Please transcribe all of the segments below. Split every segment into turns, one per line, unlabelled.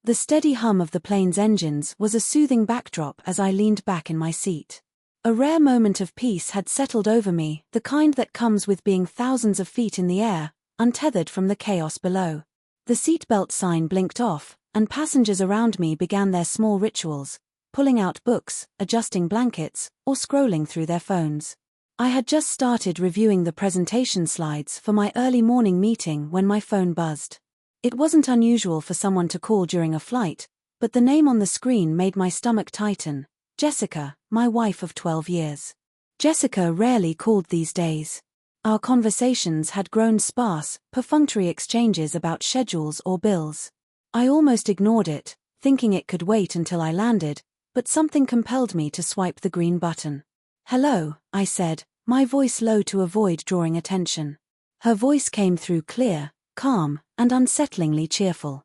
The steady hum of the plane's engines was a soothing backdrop as I leaned back in my seat. A rare moment of peace had settled over me, the kind that comes with being thousands of feet in the air, untethered from the chaos below. The seatbelt sign blinked off, and passengers around me began their small rituals, pulling out books, adjusting blankets, or scrolling through their phones. I had just started reviewing the presentation slides for my early morning meeting when my phone buzzed. It wasn't unusual for someone to call during a flight, but the name on the screen made my stomach tighten. Jessica, my wife of 12 years. Jessica rarely called these days. Our conversations had grown sparse, perfunctory exchanges about schedules or bills. I almost ignored it, thinking it could wait until I landed, but something compelled me to swipe the green button. "Hello," I said, my voice low to avoid drawing attention. Her voice came through clear, calm, and unsettlingly cheerful.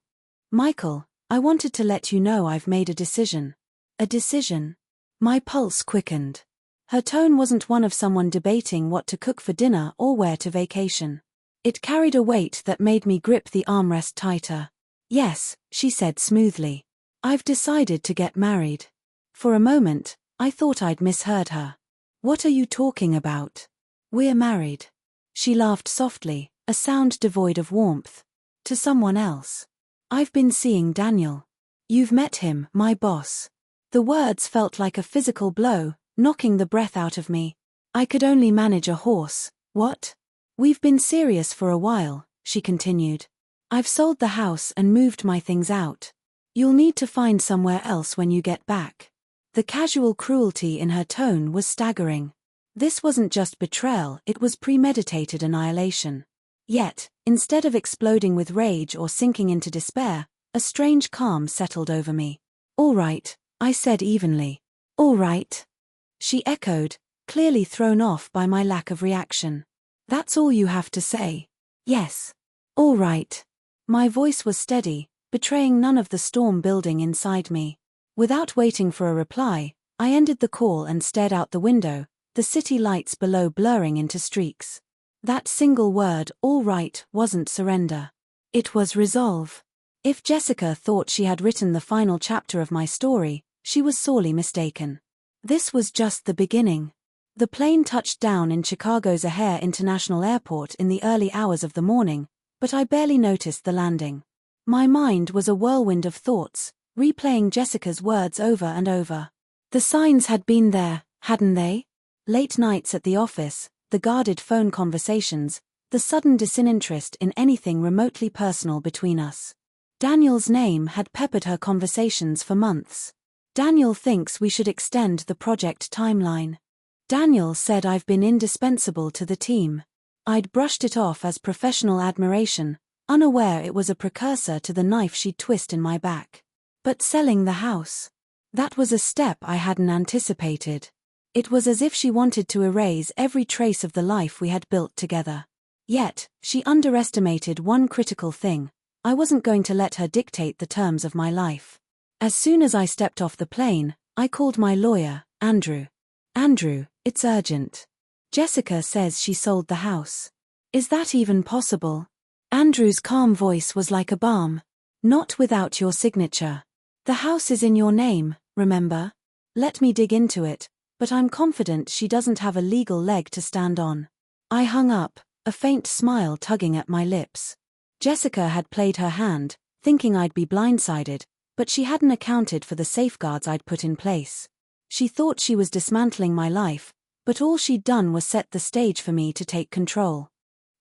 "Michael, I wanted to let you know I've made a decision." "A decision?" My pulse quickened. Her tone wasn't one of someone debating what to cook for dinner or where to vacation. It carried a weight that made me grip the armrest tighter. "Yes," she said smoothly. "I've decided to get married." For a moment, I thought I'd misheard her. "What are you talking about?" "We're married." She laughed softly, a sound devoid of warmth. "To someone else. I've been seeing Daniel." "You've met him, my boss." The words felt like a physical blow, knocking the breath out of me. I could only manage a hoarse, "What?" "We've been serious for a while," she continued. "I've sold the house and moved my things out. You'll need to find somewhere else when you get back." The casual cruelty in her tone was staggering. This wasn't just betrayal, it was premeditated annihilation. Yet, instead of exploding with rage or sinking into despair, a strange calm settled over me. "All right," I said evenly. "All right?" She echoed, clearly thrown off by my lack of reaction. "That's all you have to say?" "Yes." "All right." My voice was steady, betraying none of the storm building inside me. Without waiting for a reply, I ended the call and stared out the window, the city lights below blurring into streaks. That single word, "all right," wasn't surrender. It was resolve. If Jessica thought she had written the final chapter of my story, she was sorely mistaken. This was just the beginning. The plane touched down in Chicago's O'Hare International Airport in the early hours of the morning, but I barely noticed the landing. My mind was a whirlwind of thoughts, replaying Jessica's words over and over. The signs had been there, hadn't they? Late nights at the office, the guarded phone conversations, the sudden disinterest in anything remotely personal between us. Daniel's name had peppered her conversations for months. "Daniel thinks we should extend the project timeline. Daniel said I've been indispensable to the team." I'd brushed it off as professional admiration, unaware it was a precursor to the knife she'd twist in my back. But selling the house? That was a step I hadn't anticipated. It was as if she wanted to erase every trace of the life we had built together. Yet, she underestimated one critical thing: I wasn't going to let her dictate the terms of my life. As soon as I stepped off the plane, I called my lawyer, Andrew. "Andrew, it's urgent. Jessica says she sold the house. Is that even possible?" Andrew's calm voice was like a balm. "Not without your signature. The house is in your name, remember? Let me dig into it, but I'm confident she doesn't have a legal leg to stand on." I hung up, a faint smile tugging at my lips. Jessica had played her hand, thinking I'd be blindsided, but she hadn't accounted for the safeguards I'd put in place. She thought she was dismantling my life, but all she'd done was set the stage for me to take control.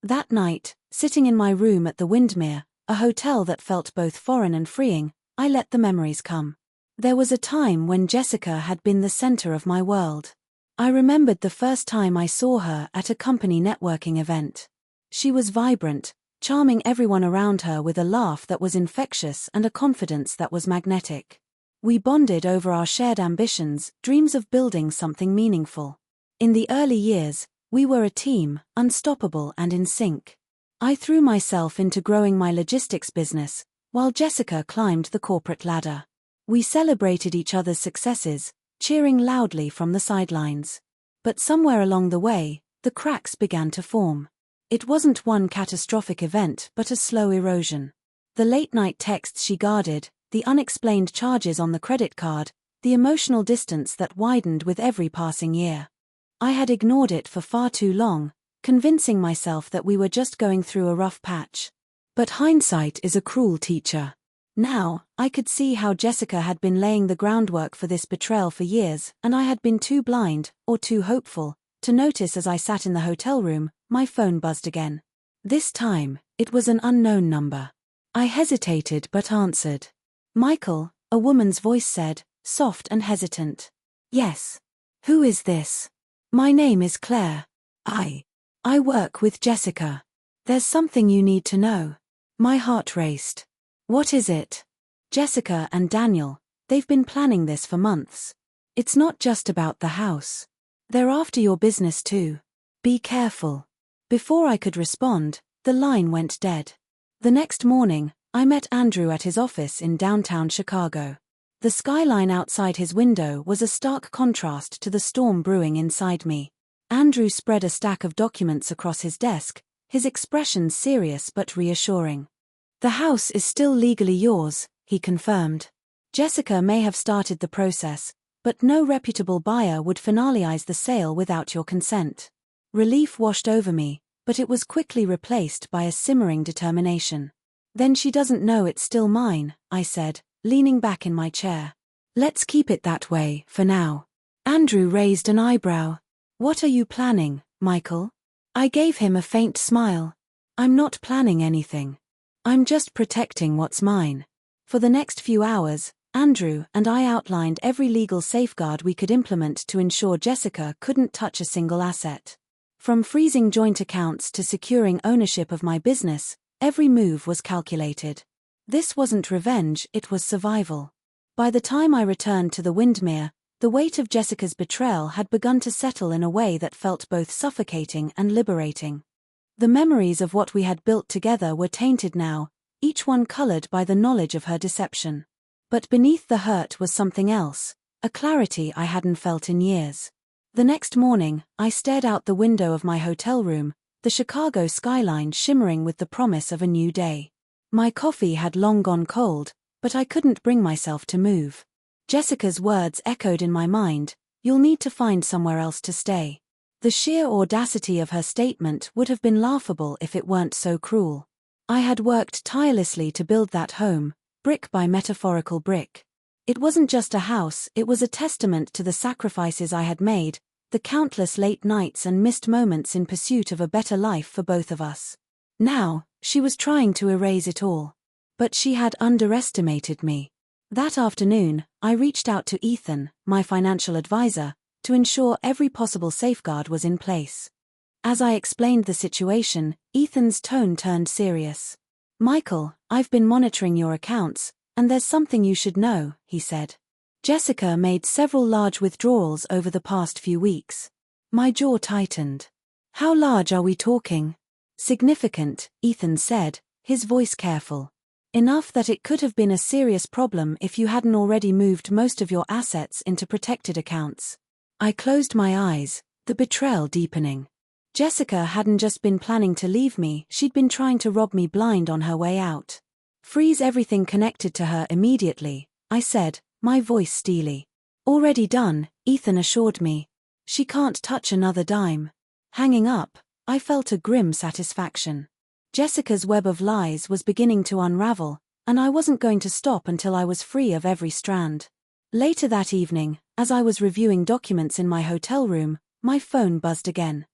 That night, sitting in my room at the Windermere, a hotel that felt both foreign and freeing, I let the memories come. There was a time when Jessica had been the center of my world. I remembered the first time I saw her at a company networking event. She was vibrant, charming everyone around her with a laugh that was infectious and a confidence that was magnetic. We bonded over our shared ambitions, dreams of building something meaningful. In the early years, we were a team, unstoppable and in sync. I threw myself into growing my logistics business, while Jessica climbed the corporate ladder. We celebrated each other's successes, cheering loudly from the sidelines. But somewhere along the way, the cracks began to form. It wasn't one catastrophic event but a slow erosion. The late-night texts she guarded, the unexplained charges on the credit card, the emotional distance that widened with every passing year. I had ignored it for far too long, convincing myself that we were just going through a rough patch. But hindsight is a cruel teacher. Now, I could see how Jessica had been laying the groundwork for this betrayal for years, and I had been too blind, or too hopeful, to notice. As I sat in the hotel room, my phone buzzed again. This time, it was an unknown number. I hesitated but answered. "Michael," a woman's voice said, soft and hesitant. "Yes. Who is this?" "My name is Claire. I work with Jessica. There's something you need to know." My heart raced. "What is it?" "Jessica and Daniel, they've been planning this for months. It's not just about the house. They're after your business too. Be careful." Before I could respond, the line went dead. The next morning, I met Andrew at his office in downtown Chicago. The skyline outside his window was a stark contrast to the storm brewing inside me. Andrew spread a stack of documents across his desk, his expression serious but reassuring. "The house is still legally yours," he confirmed. "Jessica may have started the process, but no reputable buyer would finalize the sale without your consent." Relief washed over me, but it was quickly replaced by a simmering determination. "Then she doesn't know it's still mine," I said, leaning back in my chair. "Let's keep it that way, for now." Andrew raised an eyebrow. "What are you planning, Michael?" I gave him a faint smile. "I'm not planning anything. I'm just protecting what's mine." For the next few hours, Andrew and I outlined every legal safeguard we could implement to ensure Jessica couldn't touch a single asset. From freezing joint accounts to securing ownership of my business, every move was calculated. This wasn't revenge, it was survival. By the time I returned to the Windmere, the weight of Jessica's betrayal had begun to settle in a way that felt both suffocating and liberating. The memories of what we had built together were tainted now, each one colored by the knowledge of her deception. But beneath the hurt was something else, a clarity I hadn't felt in years. The next morning, I stared out the window of my hotel room, the Chicago skyline shimmering with the promise of a new day. My coffee had long gone cold, but I couldn't bring myself to move. Jessica's words echoed in my mind, "You'll need to find somewhere else to stay." The sheer audacity of her statement would have been laughable if it weren't so cruel. I had worked tirelessly to build that home, brick by metaphorical brick. It wasn't just a house, it was a testament to the sacrifices I had made, the countless late nights and missed moments in pursuit of a better life for both of us. Now, she was trying to erase it all. But she had underestimated me. That afternoon, I reached out to Ethan, my financial advisor, to ensure every possible safeguard was in place. As I explained the situation, Ethan's tone turned serious. "Michael, I've been monitoring your accounts, and there's something you should know," he said. "Jessica made several large withdrawals over the past few weeks." My jaw tightened. "How large are we talking?" "Significant," Ethan said, his voice careful. "Enough that it could have been a serious problem if you hadn't already moved most of your assets into protected accounts." I closed my eyes, the betrayal deepening. Jessica hadn't just been planning to leave me, she'd been trying to rob me blind on her way out. "Freeze everything connected to her immediately," I said, my voice steely. "Already done," Ethan assured me. "She can't touch another dime." Hanging up, I felt a grim satisfaction. Jessica's web of lies was beginning to unravel, and I wasn't going to stop until I was free of every strand. Later that evening, as I was reviewing documents in my hotel room, my phone buzzed again.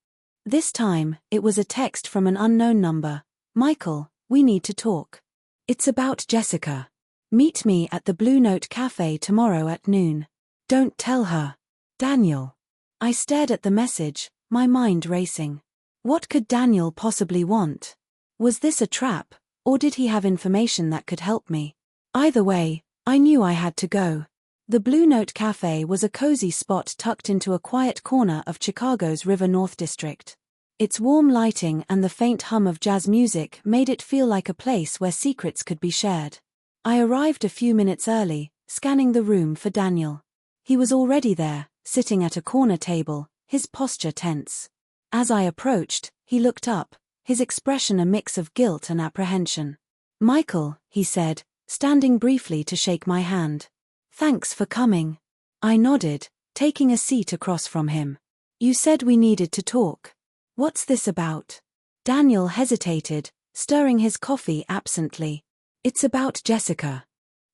This time, it was a text from an unknown number. "Michael, we need to talk. It's about Jessica. Meet me at the Blue Note Cafe tomorrow at noon. Don't tell her. Daniel." I stared at the message, my mind racing. What could Daniel possibly want? Was this a trap, or did he have information that could help me? Either way, I knew I had to go. The Blue Note Cafe was a cozy spot tucked into a quiet corner of Chicago's River North District. Its warm lighting and the faint hum of jazz music made it feel like a place where secrets could be shared. I arrived a few minutes early, scanning the room for Daniel. He was already there, sitting at a corner table, his posture tense. As I approached, he looked up, his expression a mix of guilt and apprehension. "Michael," he said, standing briefly to shake my hand. Thanks for coming. I nodded, taking a seat across from him. You said we needed to talk. What's this about? Daniel hesitated, stirring his coffee absently. It's about Jessica.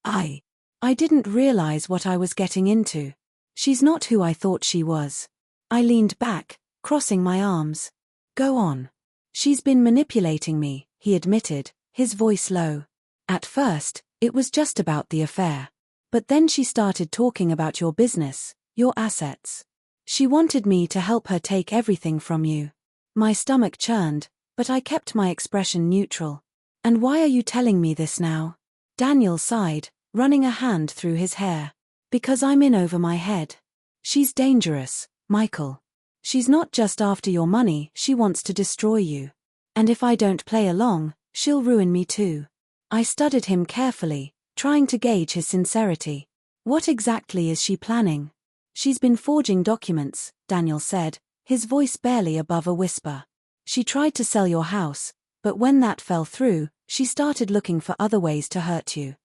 I didn't realize what I was getting into. She's not who I thought she was. I leaned back, crossing my arms. Go on. She's been manipulating me, he admitted, his voice low. At first, it was just about the affair. But then she started talking about your business, your assets. She wanted me to help her take everything from you. My stomach churned, but I kept my expression neutral. And why are you telling me this now? Daniel sighed, running a hand through his hair. Because I'm in over my head. She's dangerous, Michael. She's not just after your money, she wants to destroy you. And if I don't play along, she'll ruin me too. I studied him carefully, trying to gauge his sincerity. What exactly is she planning? She's been forging documents, Daniel said, his voice barely above a whisper. She tried to sell your house, but when that fell through, she started looking for other ways to hurt you.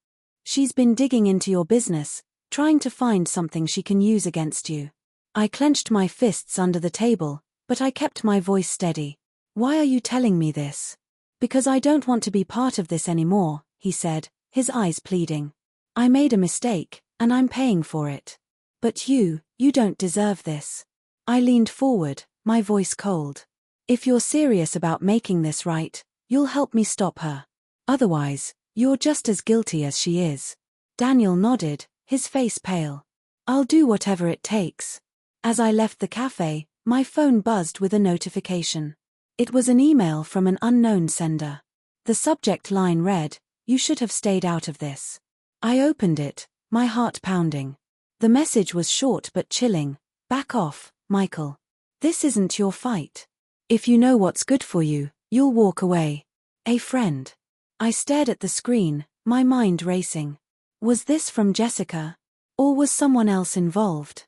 She's been digging into your business, trying to find something she can use against you. I clenched my fists under the table, but I kept my voice steady. Why are you telling me this? Because I don't want to be part of this anymore, he said, his eyes pleading. I made a mistake, and I'm paying for it. But you don't deserve this. I leaned forward, my voice cold. If you're serious about making this right, you'll help me stop her. Otherwise, you're just as guilty as she is. Daniel nodded, his face pale. I'll do whatever it takes. As I left the cafe, my phone buzzed with a notification. It was an email from an unknown sender. The subject line read, "You should have stayed out of this." I opened it, my heart pounding. The message was short but chilling. Back off, Michael. This isn't your fight. If you know what's good for you, you'll walk away. A friend. I stared at the screen, my mind racing. Was this from Jessica? Or was someone else involved?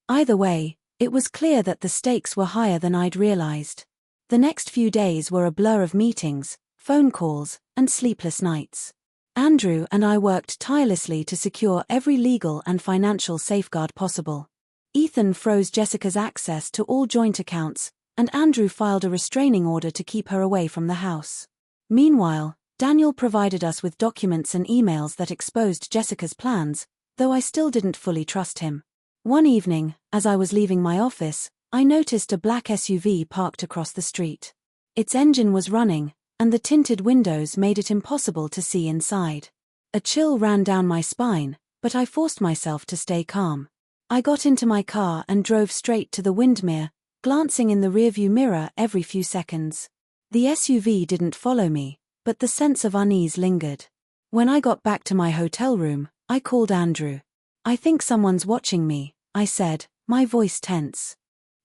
Either way, it was clear that the stakes were higher than I'd realized. The next few days were a blur of meetings, phone calls, and sleepless nights. Andrew and I worked tirelessly to secure every legal and financial safeguard possible. Ethan froze Jessica's access to all joint accounts, and Andrew filed a restraining order to keep her away from the house. Meanwhile, Daniel provided us with documents and emails that exposed Jessica's plans, though I still didn't fully trust him. One evening, as I was leaving my office, I noticed a black SUV parked across the street. Its engine was running, and the tinted windows made it impossible to see inside. A chill ran down my spine, but I forced myself to stay calm. I got into my car and drove straight to the Windermere, glancing in the rearview mirror every few seconds. The SUV didn't follow me, but the sense of unease lingered. When I got back to my hotel room, I called Andrew. I think someone's watching me, I said, my voice tense.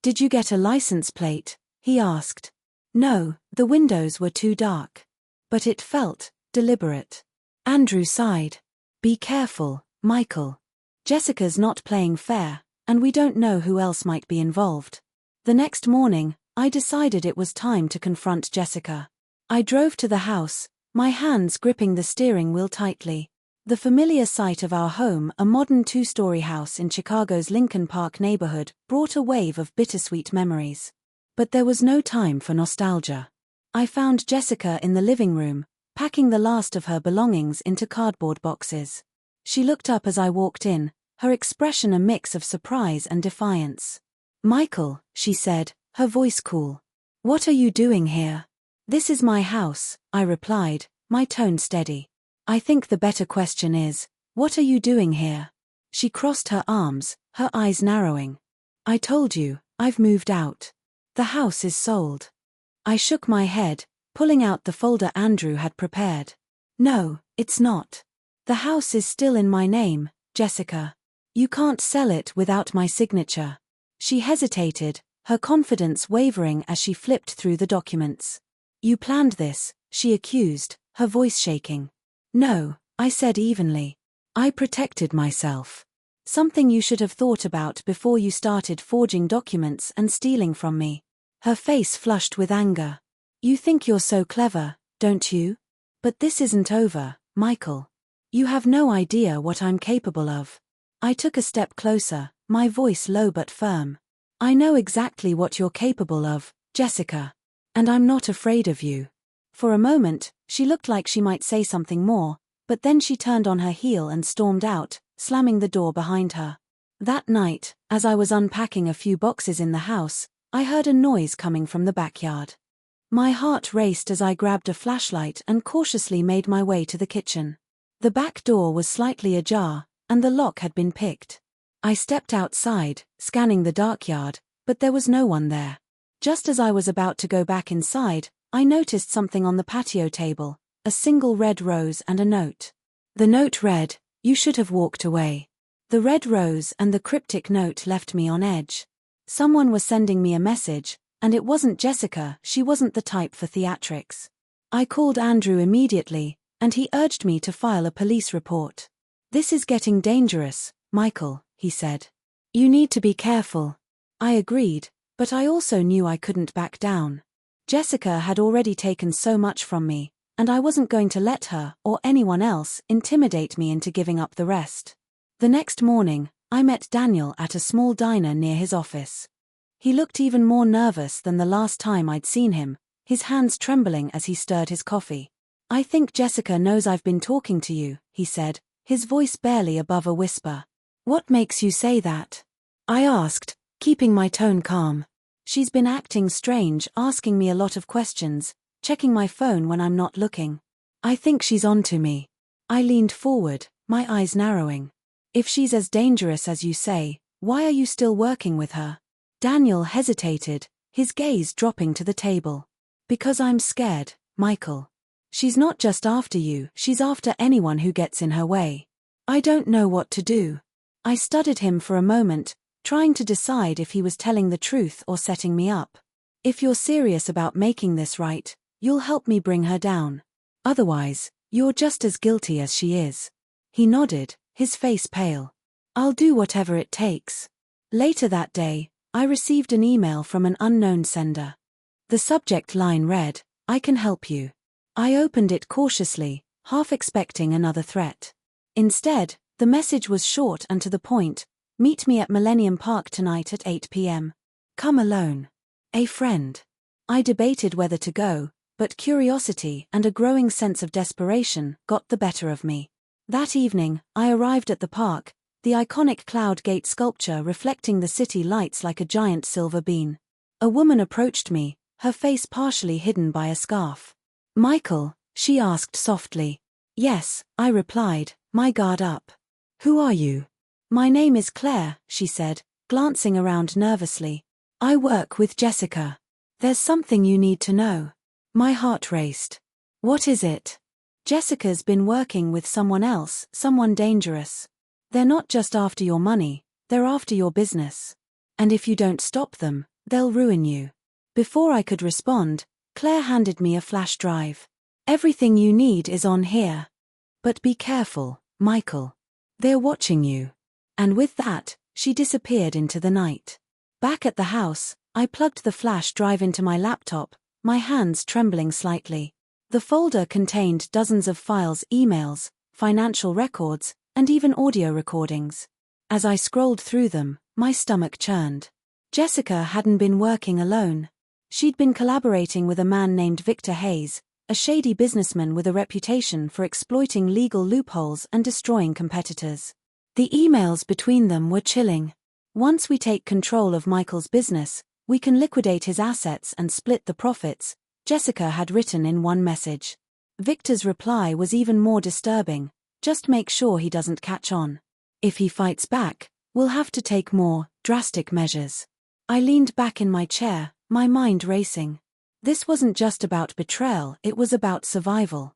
Did you get a license plate? He asked. No, the windows were too dark. But it felt deliberate. Andrew sighed. Be careful, Michael. Jessica's not playing fair, and we don't know who else might be involved. The next morning, I decided it was time to confront Jessica. I drove to the house, my hands gripping the steering wheel tightly. The familiar sight of our home, a modern two-story house in Chicago's Lincoln Park neighborhood, brought a wave of bittersweet memories. But there was no time for nostalgia. I found Jessica in the living room, packing the last of her belongings into cardboard boxes. She looked up as I walked in, her expression a mix of surprise and defiance. Michael, she said, her voice cool. What are you doing here? This is my house, I replied, my tone steady. I think the better question is, what are you doing here? She crossed her arms, her eyes narrowing. I told you, I've moved out. The house is sold. I shook my head, pulling out the folder Andrew had prepared. No, it's not. The house is still in my name, Jessica. You can't sell it without my signature. She hesitated, her confidence wavering as she flipped through the documents. You planned this, she accused, her voice shaking. No, I said evenly. I protected myself. Something you should have thought about before you started forging documents and stealing from me. Her face flushed with anger. You think you're so clever, don't you? But this isn't over, Michael. You have no idea what I'm capable of. I took a step closer, my voice low but firm. I know exactly what you're capable of, Jessica. And I'm not afraid of you. For a moment, she looked like she might say something more, but then she turned on her heel and stormed out, slamming the door behind her. That night, as I was unpacking a few boxes in the house, I heard a noise coming from the backyard. My heart raced as I grabbed a flashlight and cautiously made my way to the kitchen. The back door was slightly ajar, and the lock had been picked. I stepped outside, scanning the dark yard, but there was no one there. Just as I was about to go back inside, I noticed something on the patio table, a single red rose and a note. The note read, "You should have walked away." The red rose and the cryptic note left me on edge. Someone was sending me a message, and it wasn't Jessica. She wasn't the type for theatrics. I called Andrew immediately, and he urged me to file a police report. "This is getting dangerous, Michael," he said. "You need to be careful." I agreed, but I also knew I couldn't back down. Jessica had already taken so much from me, and I wasn't going to let her, or anyone else, intimidate me into giving up the rest. The next morning, I met Daniel at a small diner near his office. He looked even more nervous than the last time I'd seen him, his hands trembling as he stirred his coffee. "I think Jessica knows I've been talking to you," he said, his voice barely above a whisper. "What makes you say that?" I asked, keeping my tone calm. "She's been acting strange, asking me a lot of questions, checking my phone when I'm not looking. I think she's on to me." I leaned forward, my eyes narrowing. "If she's as dangerous as you say, why are you still working with her?" Daniel hesitated, his gaze dropping to the table. "Because I'm scared, Michael. She's not just after you, she's after anyone who gets in her way. I don't know what to do." I studied him for a moment, trying to decide if he was telling the truth or setting me up. "If you're serious about making this right, you'll help me bring her down. Otherwise, you're just as guilty as she is." He nodded, his face pale. "I'll do whatever it takes." Later that day, I received an email from an unknown sender. The subject line read, "I can help you." I opened it cautiously, half expecting another threat. Instead, the message was short and to the point: "Meet me at Millennium Park tonight at 8 p.m. Come alone. A friend." I debated whether to go, but curiosity and a growing sense of desperation got the better of me. That evening, I arrived at the park, the iconic Cloud Gate sculpture reflecting the city lights like a giant silver bean. A woman approached me, her face partially hidden by a scarf. "Michael?" she asked softly. "Yes," I replied, my guard up. "Who are you?" "My name is Claire," she said, glancing around nervously. "I work with Jessica. There's something you need to know." My heart raced. "What is it?" "Jessica's been working with someone else, someone dangerous. They're not just after your money, they're after your business. And if you don't stop them, they'll ruin you." Before I could respond, Claire handed me a flash drive. "Everything you need is on here. But be careful, Michael. They're watching you." And with that, she disappeared into the night. Back at the house, I plugged the flash drive into my laptop, my hands trembling slightly. The folder contained dozens of files, emails, financial records, and even audio recordings. As I scrolled through them, my stomach churned. Jessica hadn't been working alone. She'd been collaborating with a man named Victor Hayes, a shady businessman with a reputation for exploiting legal loopholes and destroying competitors. The emails between them were chilling. "Once we take control of Michael's business, we can liquidate his assets and split the profits," Jessica had written in one message. Victor's reply was even more disturbing: "Just make sure he doesn't catch on. If he fights back, we'll have to take more drastic measures." I leaned back in my chair, my mind racing. This wasn't just about betrayal, it was about survival.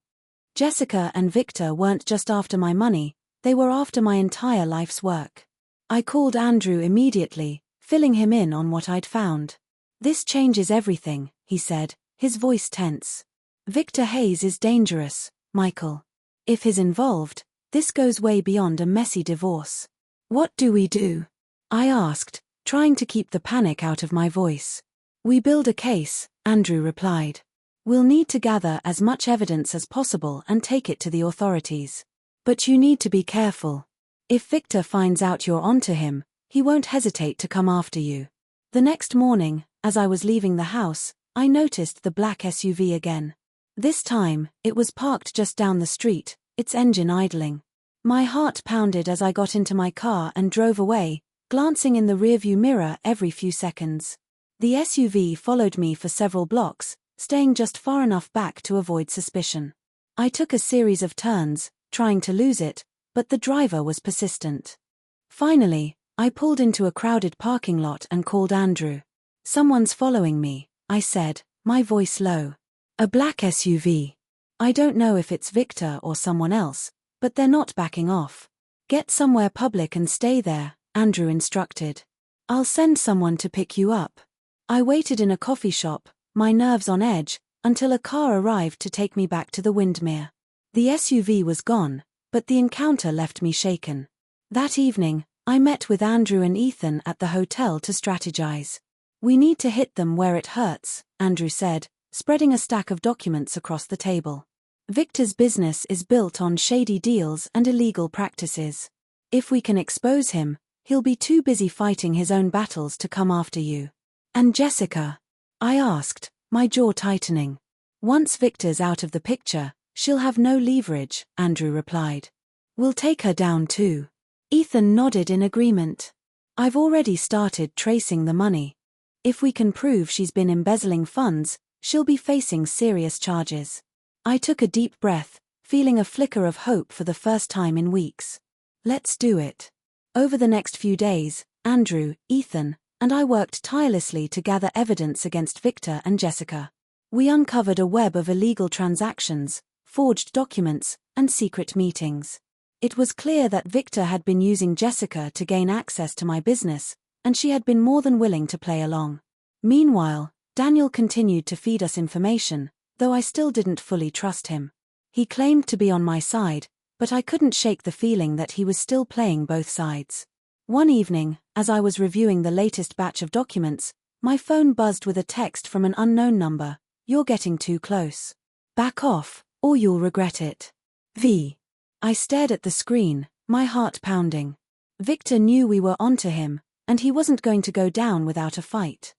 Jessica and Victor weren't just after my money, they were after my entire life's work. I called Andrew immediately, filling him in on what I'd found. "This changes everything," he said, his voice tense. "Victor Hayes is dangerous, Michael. If he's involved, this goes way beyond a messy divorce." "What do we do?" I asked, trying to keep the panic out of my voice. "We build a case," Andrew replied. "We'll need to gather as much evidence as possible and take it to the authorities. But you need to be careful. If Victor finds out you're onto him, he won't hesitate to come after you. The next morning, as I was leaving the house, I noticed the black SUV again. This time, it was parked just down the street, its engine idling. My heart pounded as I got into my car and drove away, glancing in the rearview mirror every few seconds. The SUV followed me for several blocks, staying just far enough back to avoid suspicion. I took a series of turns, trying to lose it, but the driver was persistent. Finally, I pulled into a crowded parking lot and called Andrew. "Someone's following me," I said, my voice low. "A black SUV. I don't know if it's Victor or someone else, but they're not backing off. Get somewhere public and stay there," Andrew instructed. "I'll send someone to pick you up." I waited in a coffee shop, my nerves on edge, until a car arrived to take me back to the Windermere. The SUV was gone, but the encounter left me shaken. That evening, I met with Andrew and Ethan at the hotel to strategize. "We need to hit them where it hurts," Andrew said, spreading a stack of documents across the table. "Victor's business is built on shady deals and illegal practices. If we can expose him, he'll be too busy fighting his own battles to come after you." "And Jessica?" I asked, my jaw tightening. "Once Victor's out of the picture, she'll have no leverage," Andrew replied. "We'll take her down too." Ethan nodded in agreement. "I've already started tracing the money. If we can prove she's been embezzling funds, she'll be facing serious charges." I took a deep breath, feeling a flicker of hope for the first time in weeks. "Let's do it." Over the next few days, Andrew, Ethan, and I worked tirelessly to gather evidence against Victor and Jessica. We uncovered a web of illegal transactions, forged documents, and secret meetings. It was clear that Victor had been using Jessica to gain access to my business, and she had been more than willing to play along. Meanwhile, Daniel continued to feed us information, though I still didn't fully trust him. He claimed to be on my side, but I couldn't shake the feeling that he was still playing both sides. One evening, as I was reviewing the latest batch of documents, my phone buzzed with a text from an unknown number. "You're getting too close. Back off, or you'll regret it. V." I stared at the screen, my heart pounding. Victor knew we were onto him, and he wasn't going to go down without a fight.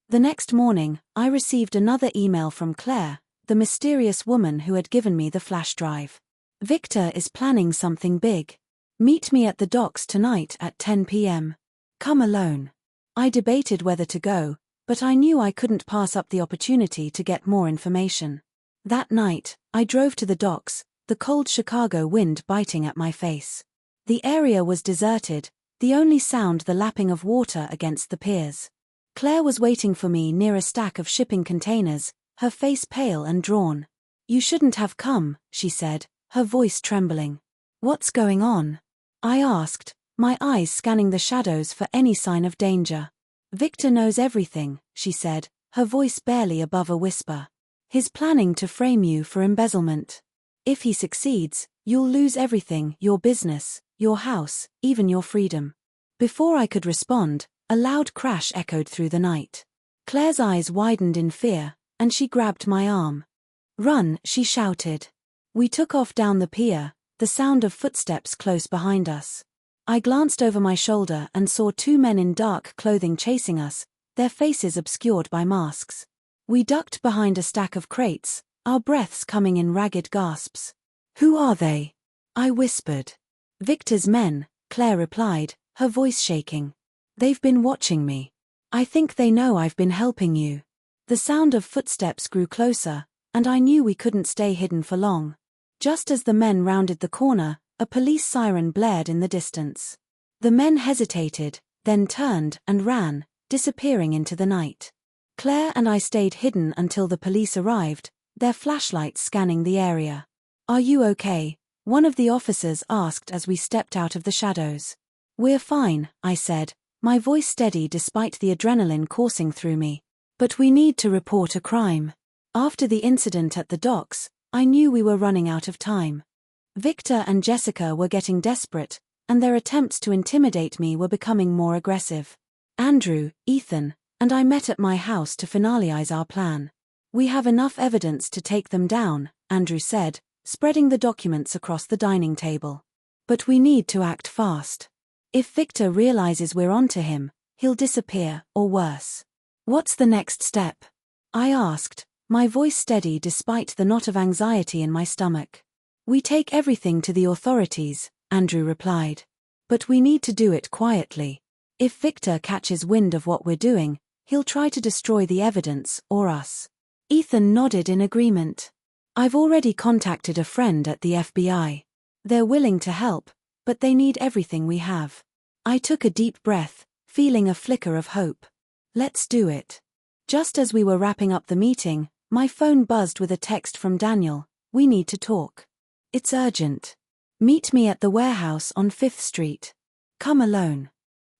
The next morning, I received another email from Claire, the mysterious woman who had given me the flash drive. "Victor is planning something big. Meet me at the docks tonight at 10 p.m. Come alone." I debated whether to go, but I knew I couldn't pass up the opportunity to get more information. That night, I drove to the docks, the cold Chicago wind biting at my face. The area was deserted, the only sound the lapping of water against the piers. Claire was waiting for me near a stack of shipping containers, her face pale and drawn. "You shouldn't have come," she said, her voice trembling. "What's going on?" I asked, my eyes scanning the shadows for any sign of danger. "Victor knows everything," she said, her voice barely above a whisper. "He's planning to frame you for embezzlement. If he succeeds, you'll lose everything, your business, your house, even your freedom." Before I could respond, a loud crash echoed through the night. Claire's eyes widened in fear, and she grabbed my arm. "Run," she shouted. We took off down the pier, the sound of footsteps close behind us. I glanced over my shoulder and saw two men in dark clothing chasing us, their faces obscured by masks. We ducked behind a stack of crates, our breaths coming in ragged gasps. "Who are they?" I whispered. "Victor's men," Claire replied, her voice shaking. "They've been watching me. I think they know I've been helping you." The sound of footsteps grew closer, and I knew we couldn't stay hidden for long. Just as the men rounded the corner, a police siren blared in the distance. The men hesitated, then turned and ran, disappearing into the night. Claire and I stayed hidden until the police arrived, their flashlights scanning the area. "Are you okay?" one of the officers asked as we stepped out of the shadows. "We're fine," I said, my voice steady despite the adrenaline coursing through me. "But we need to report a crime." After the incident at the docks, I knew we were running out of time. Victor and Jessica were getting desperate, and their attempts to intimidate me were becoming more aggressive. Andrew, Ethan, and I met at my house to finalize our plan. "We have enough evidence to take them down," Andrew said, spreading the documents across the dining table. But we need to act fast. If Victor realizes we're onto him, he'll disappear, or worse. What's the next step? I asked, my voice steady despite the knot of anxiety in my stomach. We take everything to the authorities, Andrew replied. But we need to do it quietly. If Victor catches wind of what we're doing, he'll try to destroy the evidence, or us. Ethan nodded in agreement. I've already contacted a friend at the FBI. They're willing to help, but they need everything we have. I took a deep breath, feeling a flicker of hope. Let's do it. Just as we were wrapping up the meeting, my phone buzzed with a text from Daniel. We need to talk. It's urgent. Meet me at the warehouse on 5th Street. Come alone.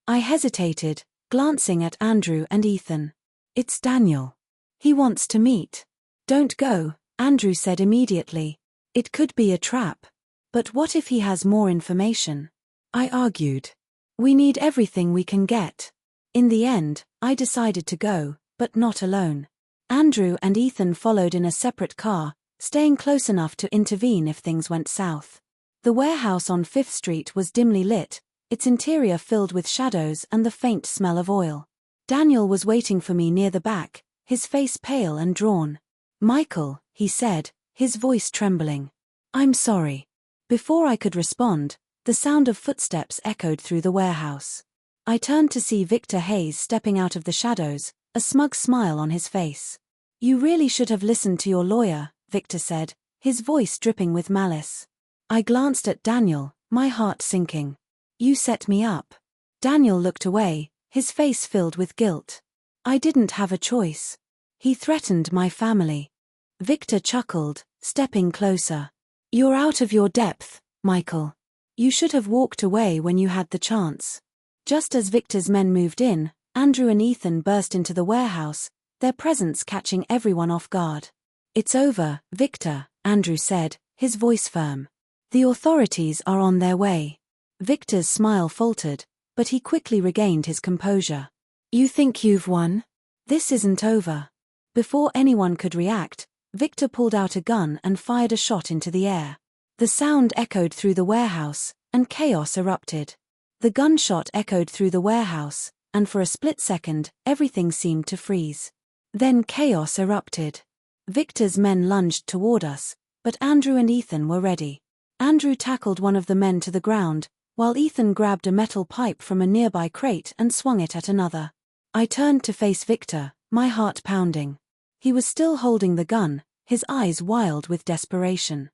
I hesitated, glancing at Andrew and Ethan. It's Daniel. He wants to meet. Don't go, Andrew said immediately. It could be a trap. But what if he has more information? I argued. We need everything we can get. In the end, I decided to go, but not alone. Andrew and Ethan followed in a separate car, staying close enough to intervene if things went south. The warehouse on 5th Street was dimly lit, its interior filled with shadows and the faint smell of oil. Daniel was waiting for me near the back, his face pale and drawn. Michael, he said, his voice trembling. I'm sorry. Before I could respond, the sound of footsteps echoed through the warehouse. I turned to see Victor Hayes stepping out of the shadows, a smug smile on his face. You really should have listened to your lawyer, Victor said, his voice dripping with malice. I glanced at Daniel, my heart sinking. You set me up. Daniel looked away, his face filled with guilt. I didn't have a choice. He threatened my family. Victor chuckled, stepping closer. You're out of your depth, Michael. You should have walked away when you had the chance. Just as Victor's men moved in, Andrew and Ethan burst into the warehouse, their presence catching everyone off guard. It's over, Victor, Andrew said, his voice firm. The authorities are on their way. Victor's smile faltered, but he quickly regained his composure. You think you've won? This isn't over. Before anyone could react, Victor pulled out a gun and fired a shot into the air. The sound echoed through the warehouse, and chaos erupted. The gunshot echoed through the warehouse, and for a split second, everything seemed to freeze. Then chaos erupted. Victor's men lunged toward us, but Andrew and Ethan were ready. Andrew tackled one of the men to the ground, while Ethan grabbed a metal pipe from a nearby crate and swung it at another. I turned to face Victor, my heart pounding. He was still holding the gun, his eyes wild with desperation.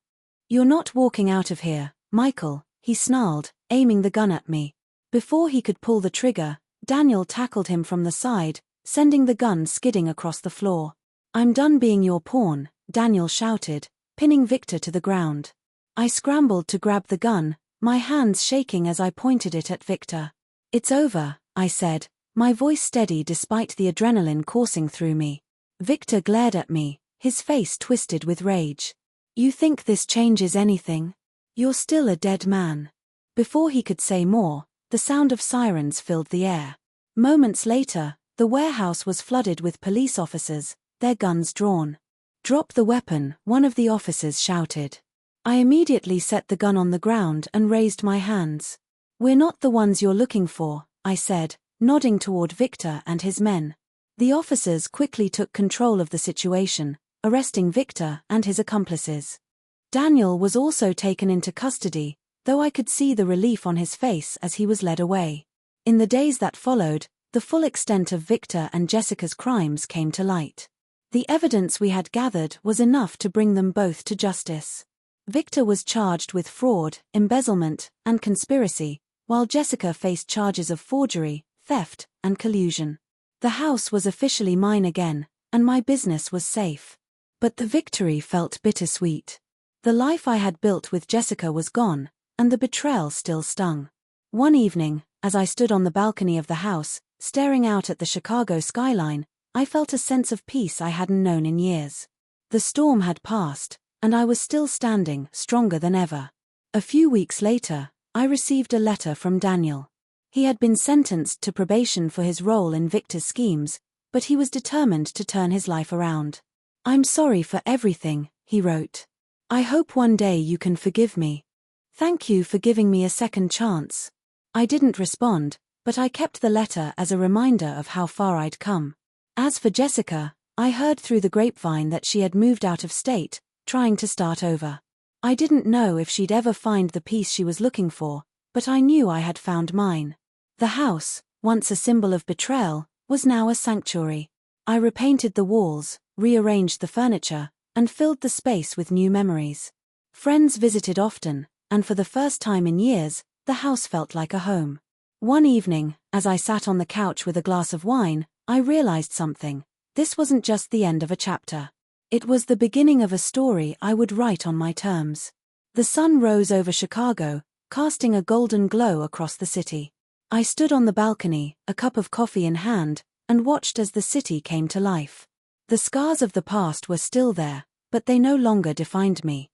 You're not walking out of here, Michael, he snarled, aiming the gun at me. Before he could pull the trigger, Daniel tackled him from the side, sending the gun skidding across the floor. I'm done being your pawn, Daniel shouted, pinning Victor to the ground. I scrambled to grab the gun, my hands shaking as I pointed it at Victor. It's over, I said, my voice steady despite the adrenaline coursing through me. Victor glared at me, his face twisted with rage. You think this changes anything? You're still a dead man. Before he could say more, the sound of sirens filled the air. Moments later, the warehouse was flooded with police officers, their guns drawn. Drop the weapon, one of the officers shouted. I immediately set the gun on the ground and raised my hands. We're not the ones you're looking for, I said, nodding toward Victor and his men. The officers quickly took control of the situation, arresting Victor and his accomplices. Daniel was also taken into custody, though I could see the relief on his face as he was led away. In the days that followed, the full extent of Victor and Jessica's crimes came to light. The evidence we had gathered was enough to bring them both to justice. Victor was charged with fraud, embezzlement, and conspiracy, while Jessica faced charges of forgery, theft, and collusion. The house was officially mine again, and my business was safe. But the victory felt bittersweet. The life I had built with Jessica was gone, and the betrayal still stung. One evening, as I stood on the balcony of the house, staring out at the Chicago skyline, I felt a sense of peace I hadn't known in years. The storm had passed, and I was still standing, stronger than ever. A few weeks later, I received a letter from Daniel. He had been sentenced to probation for his role in Victor's schemes, but he was determined to turn his life around. I'm sorry for everything, he wrote. I hope one day you can forgive me. Thank you for giving me a second chance. I didn't respond, but I kept the letter as a reminder of how far I'd come. As for Jessica, I heard through the grapevine that she had moved out of state, trying to start over. I didn't know if she'd ever find the peace she was looking for, but I knew I had found mine. The house, once a symbol of betrayal, was now a sanctuary. I repainted the walls, rearranged the furniture, and filled the space with new memories. Friends visited often, and for the first time in years, the house felt like a home. One evening, as I sat on the couch with a glass of wine, I realized something. This wasn't just the end of a chapter. It was the beginning of a story I would write on my terms. The sun rose over Chicago, casting a golden glow across the city. I stood on the balcony, a cup of coffee in hand, and watched as the city came to life. The scars of the past were still there, but they no longer defined me.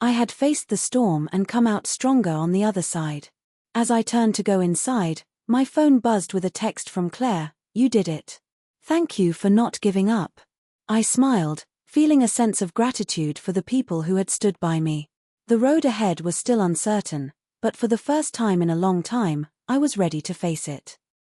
I had faced the storm and come out stronger on the other side. As I turned to go inside, my phone buzzed with a text from Claire. "You did it. Thank you for not giving up." I smiled, feeling a sense of gratitude for the people who had stood by me. The road ahead was still uncertain, but for the first time in a long time, I was ready to face it.